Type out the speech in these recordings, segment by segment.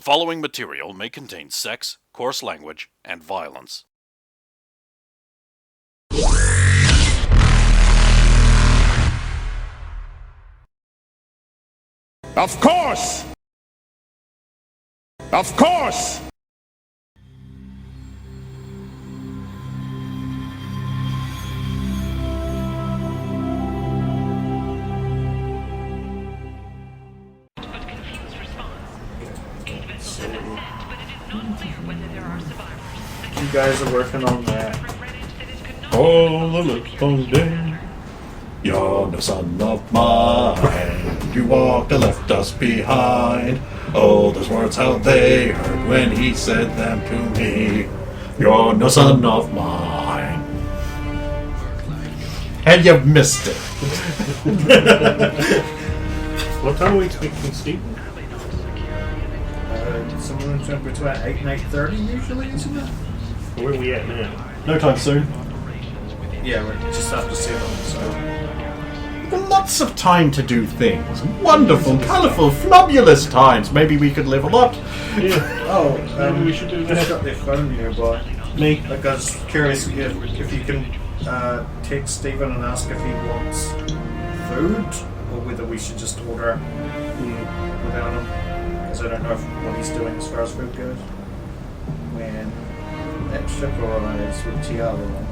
following material may contain sex, coarse language, and violence. Of course! Of course! You guys are working on that. All the little day, you're the son of mine. You walked and left us behind. Oh, those words how they hurt when he said them to me. You're no son of mine. And you missed it. What time are we expecting Stephen? Somewhere between 8 and 8:30 usually, isn't it? Where are we at now? No time soon. Yeah, we're just after 7, so... Got lots of time to do things. Wonderful, colourful, flubulous times. Maybe we could live a lot. Yeah. Oh, Maybe we should do who's that. got their phone nearby? Me. Like, I was curious if you can text Stephen and ask if he wants food, or whether we should just order without him. Because I don't know what he's doing as far as food goes. When that ship arrives with Teala on.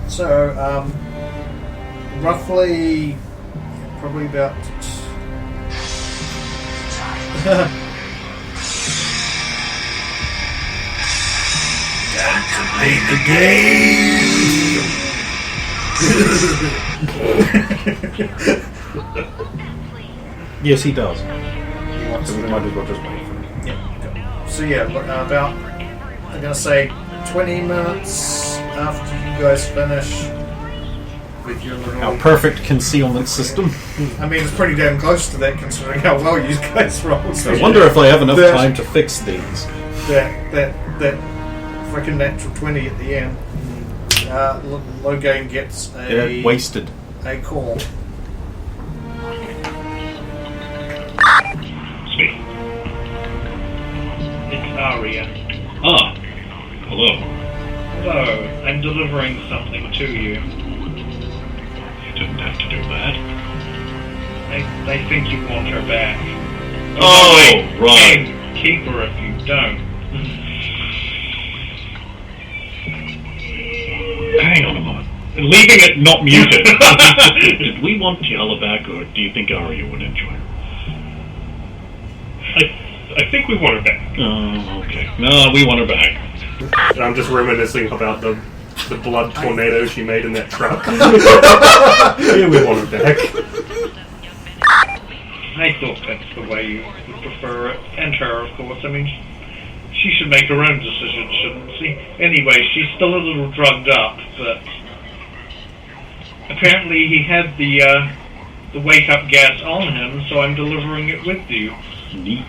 So, roughly, probably about... Time to play the game! Yes, he does. So we might as well just wait for him. Yeah. So yeah, about, I'm going to say 20 minutes after you guys finish with your little... Our perfect concealment system. I mean, it's pretty damn close to that considering how well you guys roll. I wonder if I have enough time to fix these. That freaking natural 20 at the end. Logain gets a... wasted. A call. Speak. It's Aria. Ah, hello. Hello, I'm delivering something to you. You didn't have to do that. I think you want her back. Oh, wait, right. Keep her if you don't. Hang on a moment. Leaving it not muted. Did we want Teala back, or do you think Arya would enjoy her? I think we want her back. Oh, okay. No, we want her back. I'm just reminiscing about the blood tornado she made in that truck. Yeah, we want her back. I thought that's the way you would prefer it. And her, of course. I mean, she should make her own decisions, shouldn't she? Anyway, she's still a little drugged up, but... apparently he had the wake-up gas on him, so I'm delivering it with you. Neat.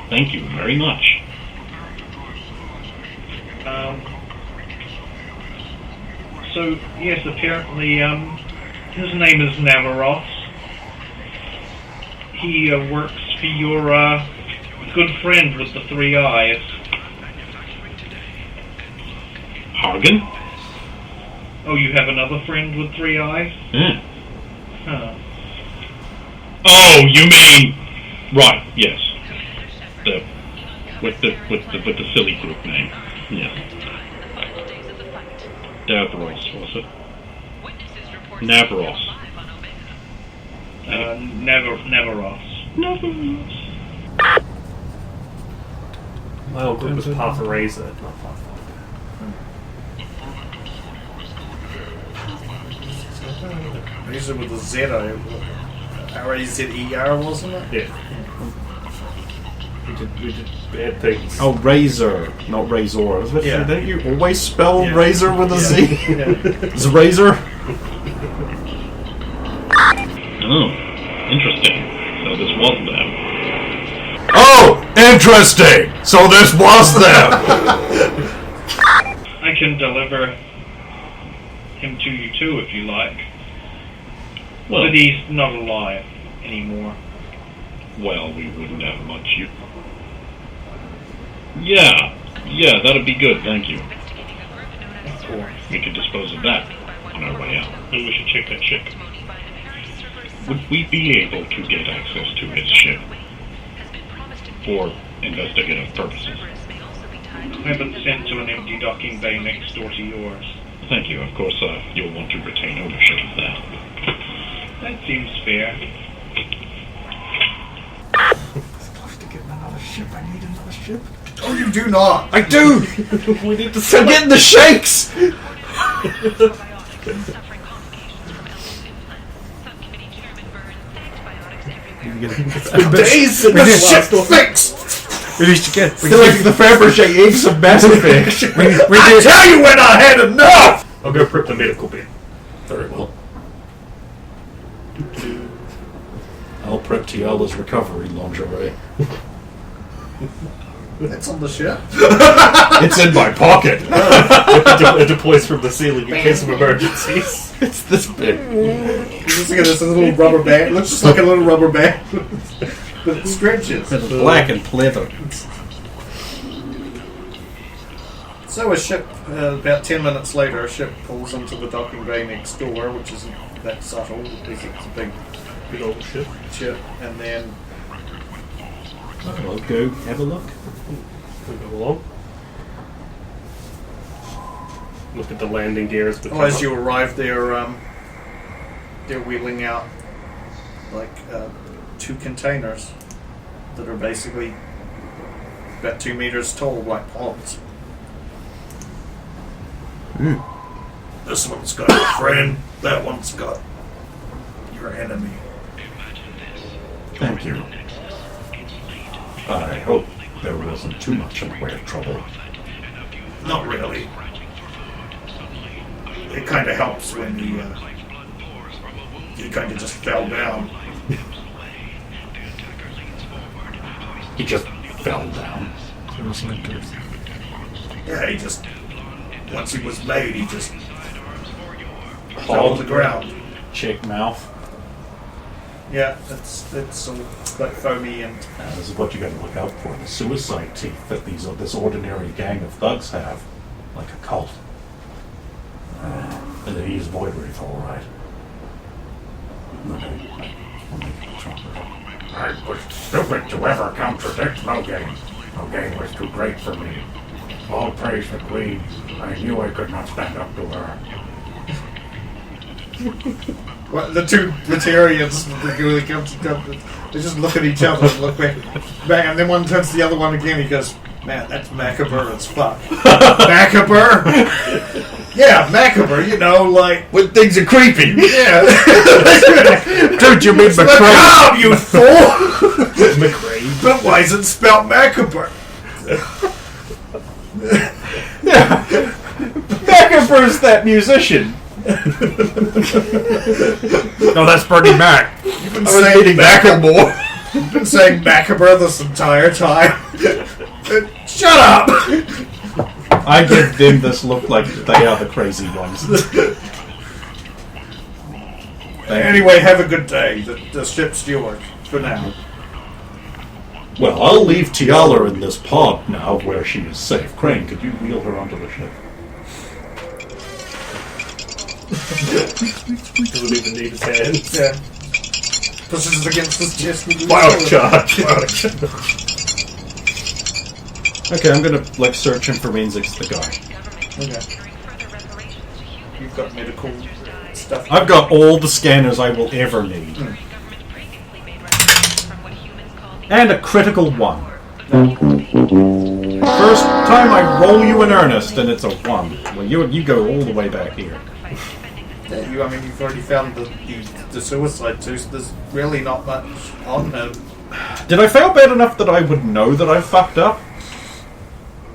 Thank you very much. So, yes, apparently, his name is Navaros. He works for your good friend with the 3 eyes. Hargan? Oh, you have another friend with 3 eyes? Yeah. Huh. Oh, you mean... Right, yes. With the silly group name. Yeah. Davros, was it? Navaros. Navaros. Navaros. My old group was Patharaza, not Pathfinder. Razor with a Z, R-A-Z-E-R, wasn't it? Yeah. We did bad things. Oh, razor, not razor. Yeah. Don't you always spell Yeah. razor with a Z? Yeah. It's razor? Oh, interesting. So this was them. Oh, interesting! So this was them! I can deliver him to you too, if you like. Well, But he's not alive anymore. well, we wouldn't have much. Yeah, that'd be good. Thank you. Of course. We could dispose of that on our way out. And we should check that ship. Would we be able to get access to his ship for investigative purposes? Have it sent to an empty docking bay next door to yours. Thank you. Of course, you'll want to retain ownership of that. That seems fair. To get another ship, I need another ship. Oh, you do not! I do! We need to I'm getting the shakes! It's been days since the ship fixed! We need to get like the Fabergé eggs of Mass Effect. I tell you when I had enough! I'll go prep the medical bin. Very well. I'll prep Teala's recovery lingerie. That's on the ship. It's in my pocket. It deploys from the ceiling in case of emergencies. It's this big. Just look at this little rubber band. It looks just like a little rubber band. But it stretches. It's black and pleather. So a ship, about 10 minutes later, a ship pulls into the docking bay next door, which isn't that subtle because it's a Big old ship. ship, and then I'll go have a look. We'll go along. Look at the landing gears. as you arrive there, they're wheeling out like 2 containers that are basically about 2 meters tall, like pods. This one's got a friend, that one's got your enemy. Thank you. I hope there wasn't too much in the way of trouble. Not really. It kind of helps when you kind of just fell down. He just fell down. Yeah, he just, once he was made, he just fell on the ground. Check mouth. Yeah, it's all like foamy and This is what you got to look out for: the suicide teeth that this ordinary gang of thugs have, like a cult. And they use Void Wraith, all right. I was stupid to ever contradict Logain. Logain was too great for me. All praise the Queen. I knew I could not stand up to her. well, the 2 Turians, they just look at each other and look back, and then one turns to the other one again. He goes, "Man, that's macabre as fuck." Macabre? Yeah, macabre. You know, like When things are creepy. yeah. Dude, you mean Look McCray? out, you fool! McRae. But why is it spelled macabre? Macabre's that musician. No, that's Bernie Mac. You've been I was saying meaning Macklemore. You've been saying macabre this entire time. Shut up! I give them this look like they are the crazy ones. Anyway, have a good day. The ship's yours for now. Well, I'll leave Teala in this pod now where she is safe. Crane, could you wheel her onto the ship? Doesn't even need his hands. Yeah. Pushes it against his chest with Charge. Okay, I'm gonna search him for forensics the guy. Okay. You've got medical stuff. I've got all the scanners I will ever need. And a critical 1. First time I roll you in earnest and it's a 1. Well, you go all the way back here. Yeah, you've already found the suicide tooth. There's really not much on him. Did I fail bad enough that I would know that I fucked up?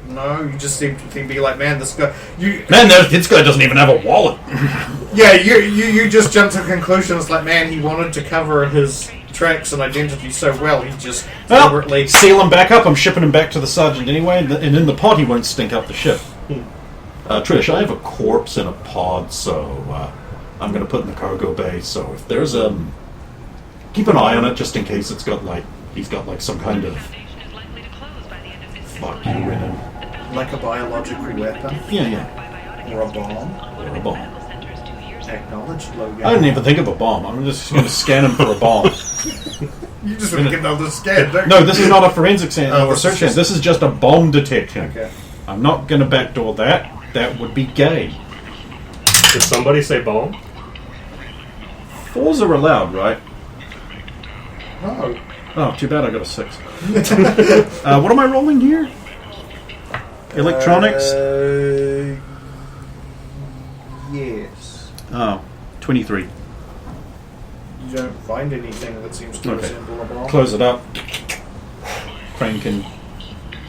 No, you just seem to be like, man, this guy. This guy doesn't even have a wallet. Yeah, you just jumped to conclusions like, man, he wanted to cover his tracks and identity so well, he just deliberately... Seal him back up. I'm shipping him back to the sergeant anyway, and in the pod he won't stink up the ship. Trish, I have a corpse in a pod, so I'm going to put in the cargo bay. So if there's keep an eye on it just in case he's got like some kind of fuck you in him. Like a biological weapon? Yeah. Or a bomb? Or a bomb. Acknowledged, Logan. I didn't even think of a bomb. I'm just going to scan him for a bomb. You just want to get another scan, don't you? No, this is not a forensic scan or this search is scan. just- This is just a bomb detection. Okay. I'm not going to backdoor that. That would be gay. Did somebody say bomb? 4s are allowed, right? No. Oh, too bad I got a 6. What am I rolling here? Electronics? Yes. Oh, 23. You don't find anything that seems to resemble a bomb. Close it up. Crane can...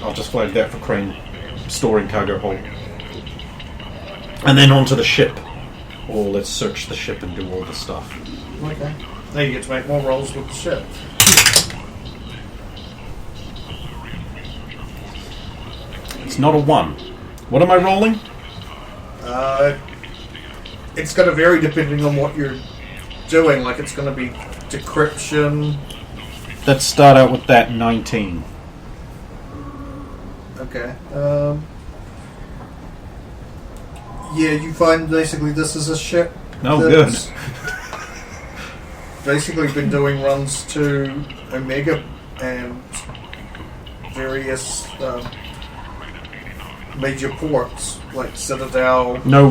I'll just flag that for Crane storing cargo hold. And then onto the ship. Or let's search the ship and do all the stuff. Okay. Now you get to make more rolls with the ship. It's not a 1. What am I rolling? It's going to vary depending on what you're doing. Like, it's going to be decryption. Let's start out with that 19. Okay. Yeah, you find basically this is a ship. Oh, that's good. Basically been doing runs to Omega and various major ports like Citadel, No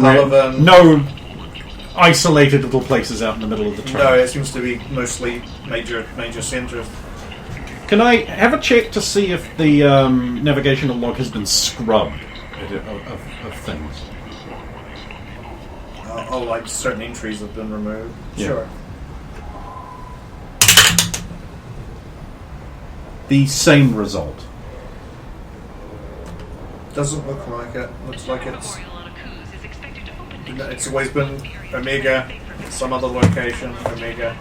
isolated little places out in the middle of the train. No, it seems to be mostly major centers. Can I have a check to see if the navigational log has been scrubbed of things? Like certain entries have been removed. Yeah. Sure. The same result. Doesn't look like it. Looks like it's always been Omega, some other location, Omega.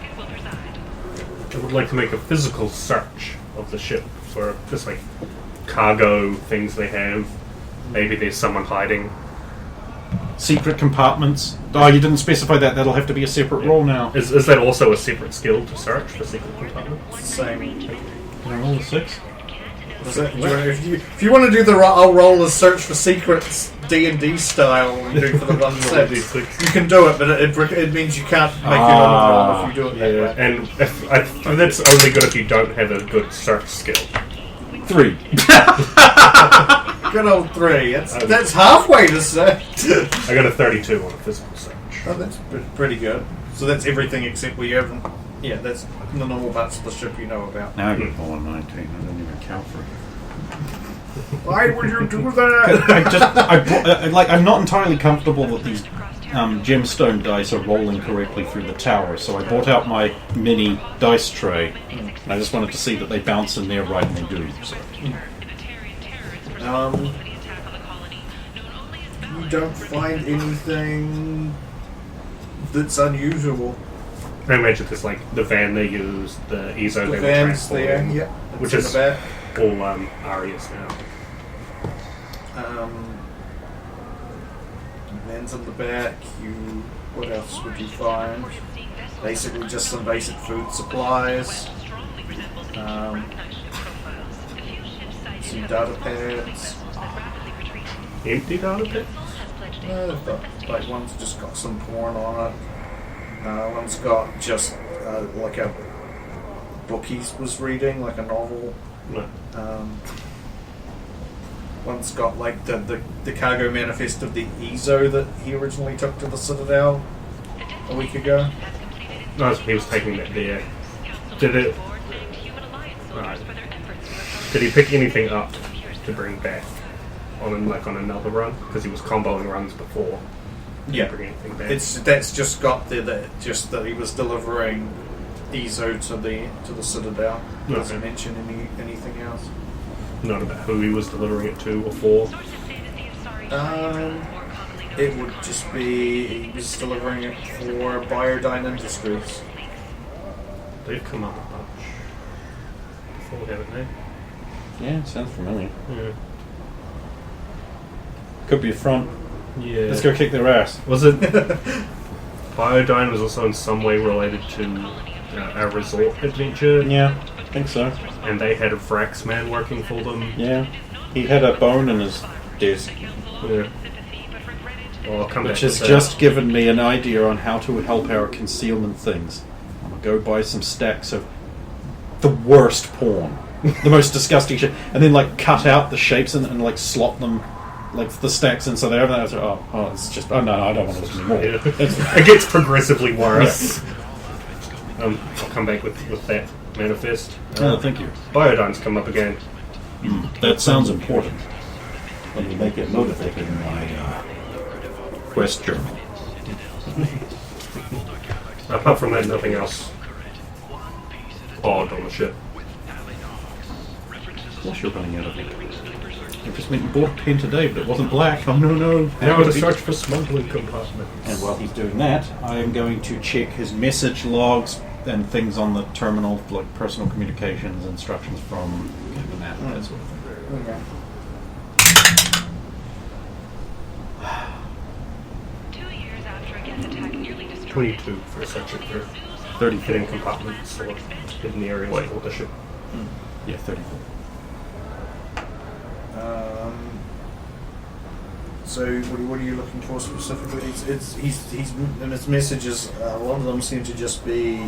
I would like to make a physical search of the ship for just like cargo things they have. Maybe there's someone hiding. Secret compartments. Oh, you didn't specify that. That'll have to be a separate roll now. Is that also a separate skill to search for secret compartments? Same. Can I roll a 6? If you want to do the I'll roll a search for secrets D&D style we do for the 1/6, you can do it, but it means you can't make it on the roll if you do it that way. And that's only good if you don't have a good search skill. 3. Good old 3. That's halfway to say. I got a 32 on a physical search. Oh, that's pretty good. So that's everything except we haven't. Yeah, that's the normal parts of the ship you know about. Now I get a 19. I didn't even count for it. Why would you do that? I'm not entirely comfortable that these gemstone dice are rolling correctly through the tower, so I brought out my mini dice tray, and I just wanted to see that they bounce in there right, and they do. So. You don't find anything that's unusual. I imagine it's like the van they used, the ESO The they were van's there, transporting, yeah. which It's is in the back. all Arias now. Van's in the back. What else would you find? Basically, just some basic food supplies. Some data pads. Empty data pits? They've got, like, one's just got some porn on it. One's got just like a book he was reading, like a novel. No. One's got like the cargo manifest of the ESO that he originally took to the Citadel a week ago. No, he was taking that there. Did it? Right. Did he pick anything up to bring back on another run? Because he was comboing runs before. Yeah, bring anything back. that's just got just that he was delivering ESO to the Citadel. Doesn't mention anything else. Not about who he was delivering it to or for. It would just be he was delivering it for Bioware Industries. They've come up a bunch before, haven't they? Yeah, sounds familiar. Yeah. Could be a front. Yeah. Let's go kick their ass. Was it... Biodyne was also in some way related to our resort adventure, Yeah, I think so. and they had a Vrax man working for them. Yeah. He had a bone in his desk, Yeah. Well, I'll come which back has with just given me an idea on how to help our concealment things. I'm gonna go buy some stacks of the worst porn, the most disgusting shit, and then like cut out the shapes and like slot them like the stacks in so they have that. Oh, it's just no, I don't want this anymore. Yeah. It gets progressively worse. I'll come back with that manifest. Thank you. Biodyne's come up again. That sounds important. Let me make it note of it in my quest journal. Apart from that, nothing else odd on the ship. Plus, you're running out of ink. I just meant you bought a pen today, but it wasn't black. Oh no! Now to search for smuggling compartments. And while he's doing that, I am going to check his message logs and things on the terminal, like personal communications, instructions from Cummand, that sort of thing. Okay. 2 years after a gas attack nearly destroyed 22 for searching for 30. hidden compartments or hidden areas of the ship. Yeah, 34. So what are you looking for specifically? He's in his messages. A lot of them seem to just be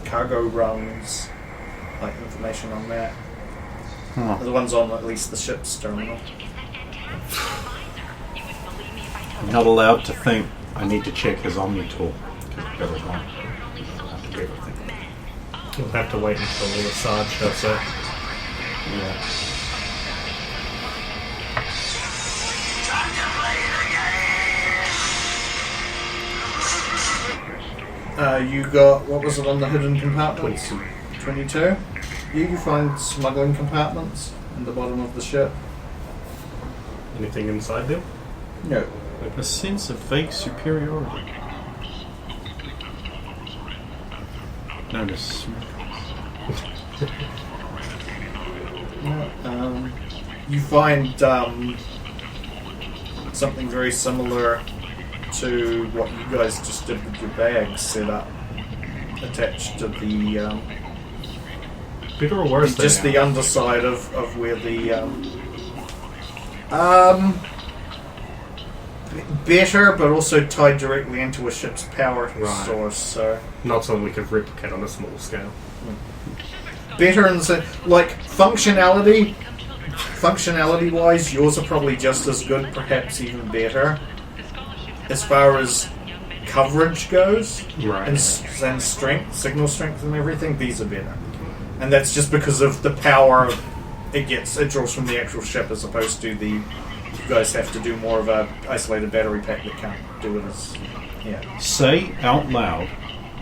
cargo runs, like information on that. The ones on at least the ship's terminal. I'm not allowed to think I need to check his Omni tool because the belly's on. I have to do everything. You'll have to wait until the Sarge does that. Yeah. You got, what was it on the hidden compartments? 22. 22? You find smuggling compartments in the bottom of the ship. Anything inside them? No. A sense of vague superiority. Known as smuggling. No, you find something very similar to what you guys just did with your bags set up, attached to the Better or worse just than the underside of where the better, but also tied directly into a ship's power source. So not something we could replicate on a small scale. better in the sense, like functionality wise, yours are probably just as good, perhaps even better. As far as coverage goes, Right. and strength, signal strength, and everything, these are better. And that's just because of the power it draws from the actual ship, as opposed to you guys have to do more of a isolated battery pack that can't do it as. Yeah. Say out loud,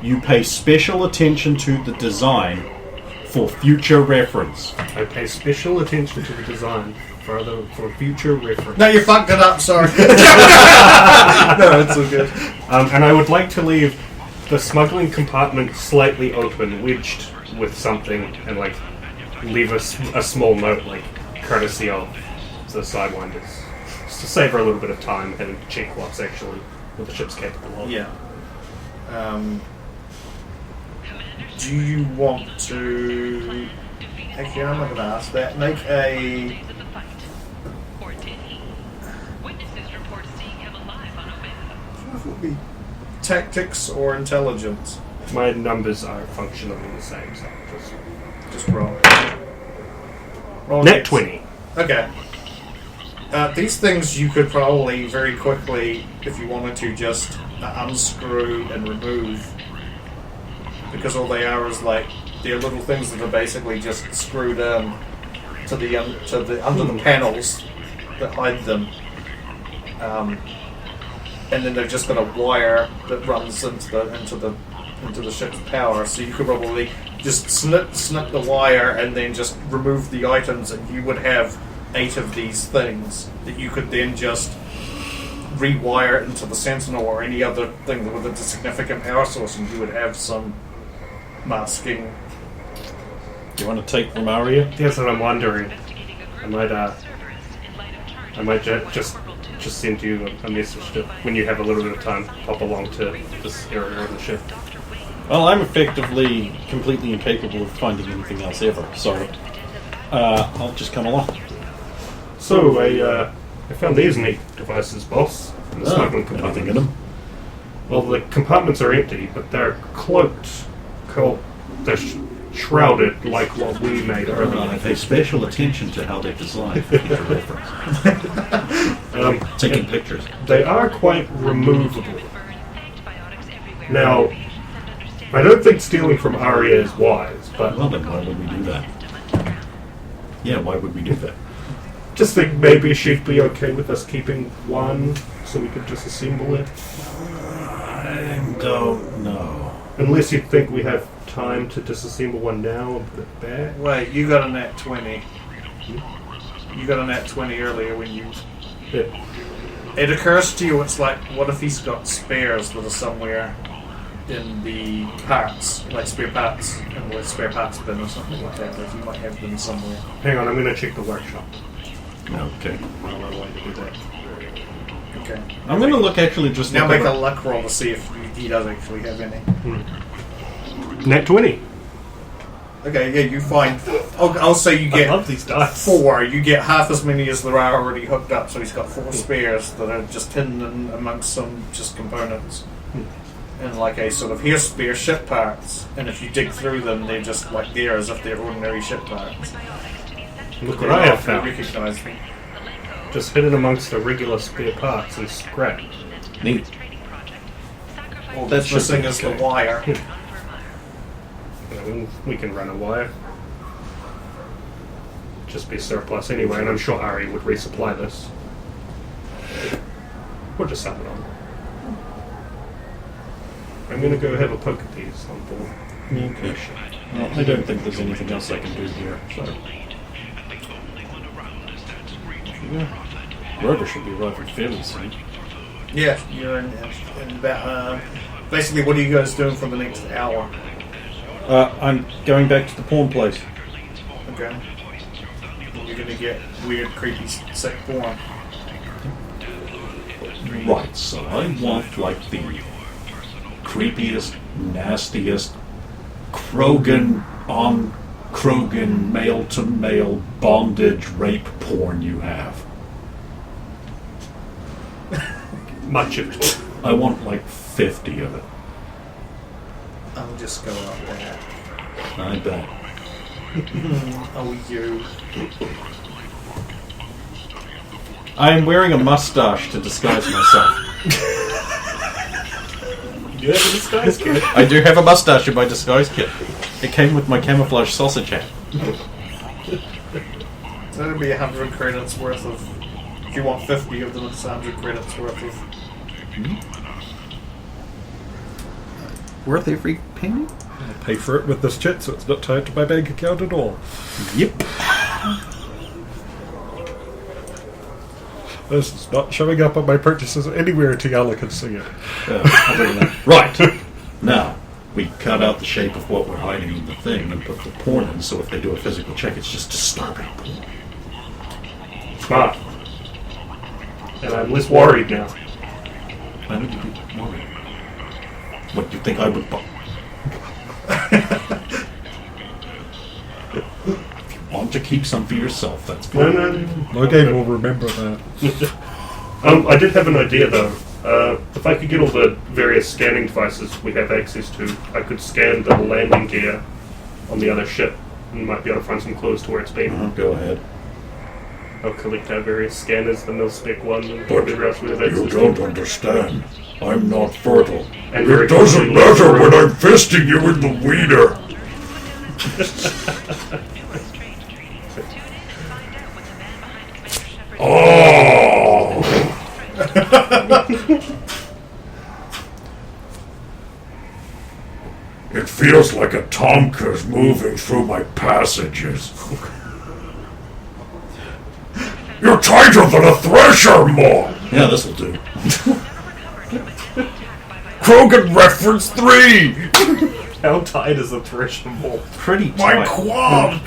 you pay special attention to the design for future reference. I pay special attention to the design for future reference. No, you fucked it up. Sorry. No, it's all good. And I would like to leave the smuggling compartment slightly open, wedged with something, and like leave a small note, like courtesy of the Sidewinders, just to save her a little bit of time and check what the ship's capable of. Yeah. Do you want to? Actually, I'm not going to ask that. Make a. It would be tactics or intelligence. My numbers are functionally the same, so Just roll. Roll net next. 20. Okay. These things you could probably very quickly, if you wanted to, just unscrew and remove, because all they are is like they're little things that are basically just screwed in to the under the panels that hide them, and then they've just got a wire that runs into the ship's power. So you could probably just snip the wire and then just remove the items, and you would have 8 of these things that you could then just rewire into the Sentinel or any other thing with a significant power source, and you would have some masking. Do you want to take from Aria? That's what I'm wondering. I might I might just send you a message to, when you have a little bit of time, pop along to this area of the ship. Well, I'm effectively completely incapable of finding anything else ever, so I'll just come along. So, I found these neat devices, boss. In the smuggling compartment. Anything in them? Well, the compartments are empty, but they're cloaked. They're shrouded like what we made earlier. I pay special attention to how they're designed for future reference. Taking pictures. They are quite removable. Now, I don't think stealing from Aria is wise, but Well, then why would we do that? Yeah, why would we do that? just think maybe she'd be okay with us keeping one so we could disassemble it. I don't know. Unless you think we have time to disassemble one now and put it back. Wait, you got a nat 20. You got a nat 20 earlier when you... Yeah. It occurs to you, it's like, what if he's got spares that are somewhere in the parts, like spare parts, in the spare parts bin or something like that, like you might have them somewhere. Hang on, I'm going to check the workshop. Okay. I don't know why to do that. Okay. I'm going to look actually just... Now look make a over- luck roll to see if he does actually have any. Nat 20. Okay, yeah, you find... I'll say you I get love these dice. 4. You get half as many as there are already hooked up, so he's got 4 spares that are just hidden in amongst some just components. And like a sort of, here's spare ship parts, and if you dig through them, they're just like there as if they're ordinary ship parts. Look what I have You found. recognize them. Just hidden amongst the regular spare parts and scrap. Neat. All That that's should missing be is okay. the wire. We can run a wire. Just be surplus anyway, and I'm sure Ari would resupply this. We'll just have it on. I'm gonna go have a poke at these on board. Okay. Well, I don't think there's anything else I can do here, so... Yeah. Rover should be arriving fairly soon. Yeah, you're in about, basically, what are you guys doing for the next hour? I'm going back to the pawn place. Okay. You're gonna get weird, creepy, sick porn. Right, so I want, like, the creepiest, nastiest Krogan on Krogan male-to-male bondage rape porn you have. Much of it. I want, like, 50 of it. I'll just go up there. I bet. Oh, you. I am wearing a mustache to disguise myself. You have a disguise kit? I do have a mustache in my disguise kit. It came with my camouflage sausage hat. That'll be 100 credits worth of... If you want 50 of them, it's 100 credits worth of... Worth every penny? I pay for it with this chit, so it's not tied to my bank account at all. Yep. This is not showing up on my purchases anywhere Teala can see it. I'll do that. Right. Now, we cut out the shape of what we're hiding in the thing and put the porn in, so if they do a physical check, it's just disturbing porn. Smart. And I'm less worried now. Why would you be worried? What, do you think I would... If you want to keep some for yourself, that's fine. No. Logain will remember that. I did have an idea though. If I could get all the various scanning devices we have access to, I could scan the landing gear on the other ship and might be able to find some clues to where it's been. Go ahead. I'll collect our various scanners, the mil-spec one, and But whatever else we have you access don't to. understand. I'm not fertile. And It very doesn't quickly matter look when through. I'm fisting you in the wiener. Oh! It feels like a Tomka's moving through my passages. You're tighter than a thresher maw! Yeah, this'll do. Krogan reference 3! How tight is the thresher ball? Pretty My tight. quad!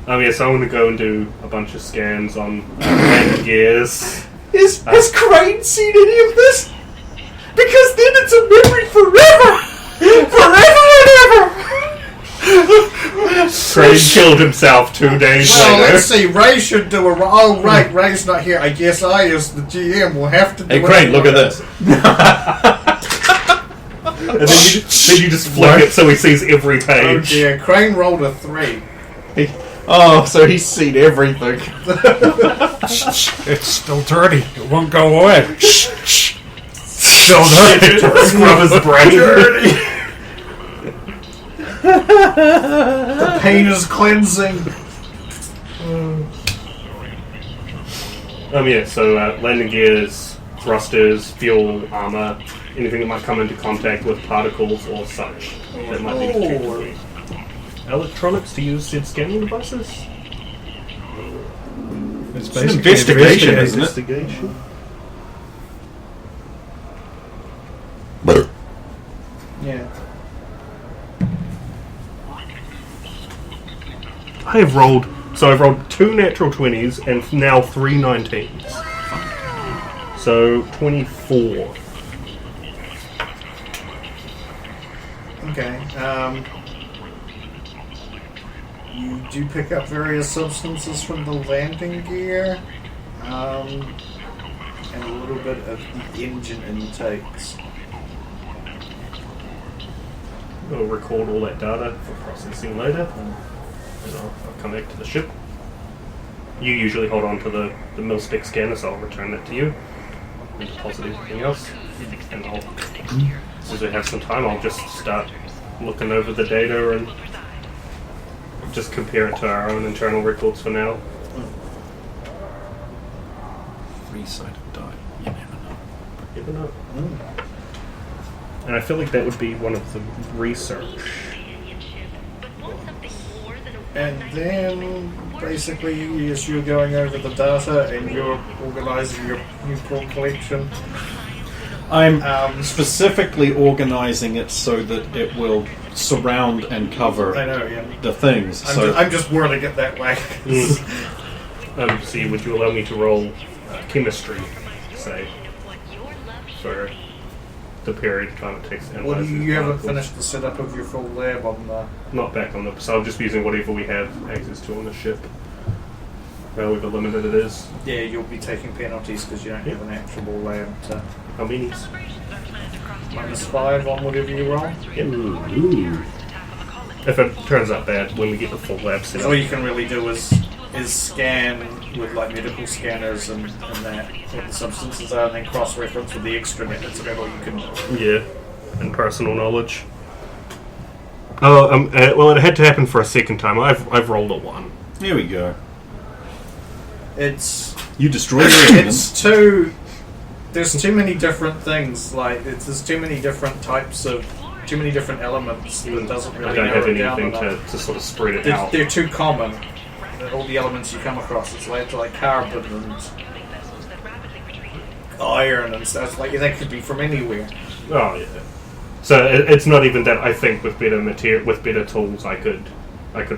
So I'm going to go and do a bunch of scans on landing gears. Has Crane seen any of this? Because then it's a memory forever! Forever and ever! Crane killed himself 2 days Well, later. let's see. Ray should do a... Oh, right. Ray's not here. I guess I, as the GM, will have to do Hey, Crane, look at this. And then you just flick it so he sees every Oh page. dear. Crane rolled a 3. Oh, so he's seen everything. It's still dirty. It won't go away. Still dirty. Scrub his brain. The pain is cleansing. So landing gears, thrusters, fuel, armor, anything that might come into contact with particles or such that might be detected. Electronics to use said scanning devices? It's an basically investigation, isn't it? Investigation. Yeah. I've rolled 2 natural 20s and now 3 19s. So 24. Okay. You do pick up various substances from the landing gear, and a little bit of the engine intakes. I'll record all that data for processing later, and I'll come back to the ship. You usually hold on to the mil-stick scanner, so I'll return that to you and deposit everything else. And as soon as I have some time, I'll just start looking over the data and just compare it to our own internal records for now. 3-sided die. You never know. You never know. And I feel like that would be one of the research. And then, basically, as you're going over the data and you're organising your new core collection, I'm specifically organising it so that it will surround and cover I know, yeah. the things. I'm just wording it that way. Would you allow me to roll chemistry, say, for the period of time it takes to Well, analyze these you haven't particles? finished the setup of your full lab on the... Not back on the... So I'm just using whatever we have access to on the ship. However limited it is. Yeah, you'll be taking penalties because you don't have an actual lab to... How many? -5 on whatever you roll. If it turns out bad, when we get the full lab set All up. you can really do is scan with like medical scanners and that what the substances are, and then cross-reference with the extranet. That's about all you can do. Yeah, and personal knowledge. Well, it had to happen for a second time. I've rolled a 1. Here we go. It's You destroy your engine. it's too. There's too many different things. Like there's too many different types of, too many different elements that doesn't I really don't have narrow it down anything enough. to sort of spread it They're, out. they're too common. All the elements you come across, it's like carbon and iron and stuff. Like that could be from anywhere. Oh yeah. So it's not even that. I think with better material, with better tools, I could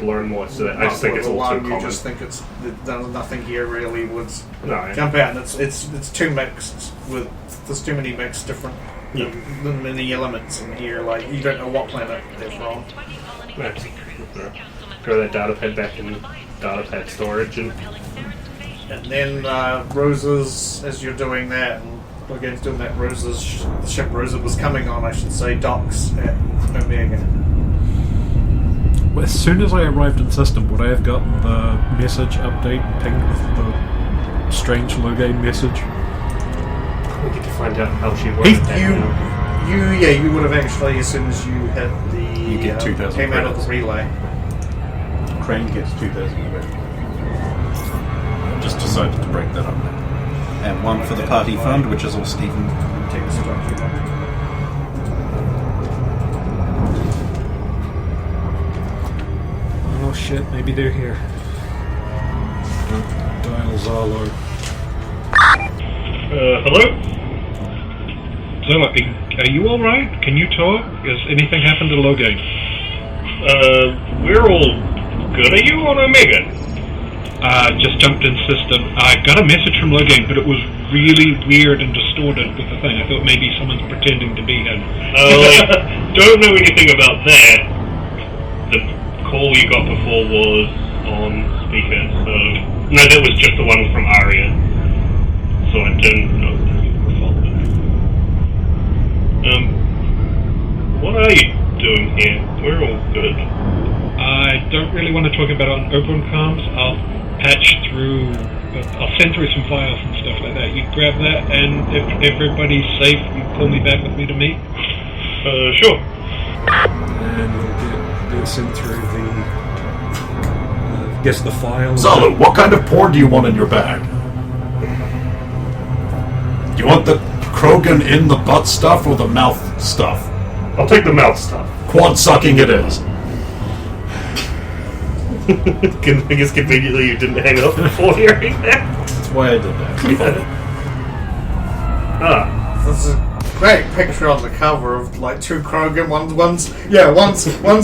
learn more. So that I just think it's all too You common. just think there's nothing here really would No, yeah. jump out. And it's too mixed with. There's too many mixed different many elements in here. Like you don't know what planet they're from. Right. Throw that data pad back in data pad storage and And then Rosa's, as you're doing that, and Logain's doing that, Rosa's, the ship Rosa was coming on, I should say, docks at Omega. Well, as soon as I arrived in system, would I have gotten the message update pinged with the strange Logain message? we get to find out how she works. You would have actually, as soon as you had the... You get 2,000 came out of the credits. relay. Crane gets 2,000 credits. I just decided to break that up. And one for the party fund, which is all Stephen. Text document. Oh shit, maybe they're here. Dial Zalo. Hello? Zoma, are you alright? Can you talk? Has anything happened to Logain? We're all Good. Are you on Omega? Just jumped in system. I got a message from Logain, but it was really weird and distorted with the thing. I thought maybe someone's pretending to be him. I don't know anything about that. The call you got before was on speaker, so... No, that was just the one from Aria. So I don't know that you were following. What are you doing here? We're all good. I don't really want to talk about it on open comms. I'll patch through... I'll send through some files and stuff like that. You grab that, and if everybody's safe, you call me back with me to meet. Sure. And you'll get sent through the... guess the files... Zalu, what kind of porn do you want in your bag? Do you want the Krogan in the butt stuff or the mouth stuff? I'll take the mouth stuff. Quad sucking it is. I guess conveniently you didn't hang up before hearing that. That's why I did that. There's a great picture on the cover of like two Krogan. One's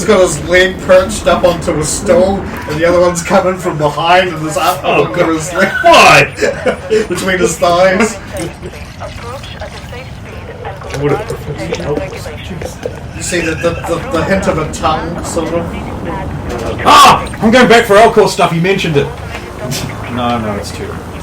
got his leg perched up onto a stool, and the other one's coming from behind, and his arm under his leg. Why? Between his thighs. You see the hint of a tongue, sort of. Ah! I'm going back for Elcor stuff, he mentioned it. No, it's too early.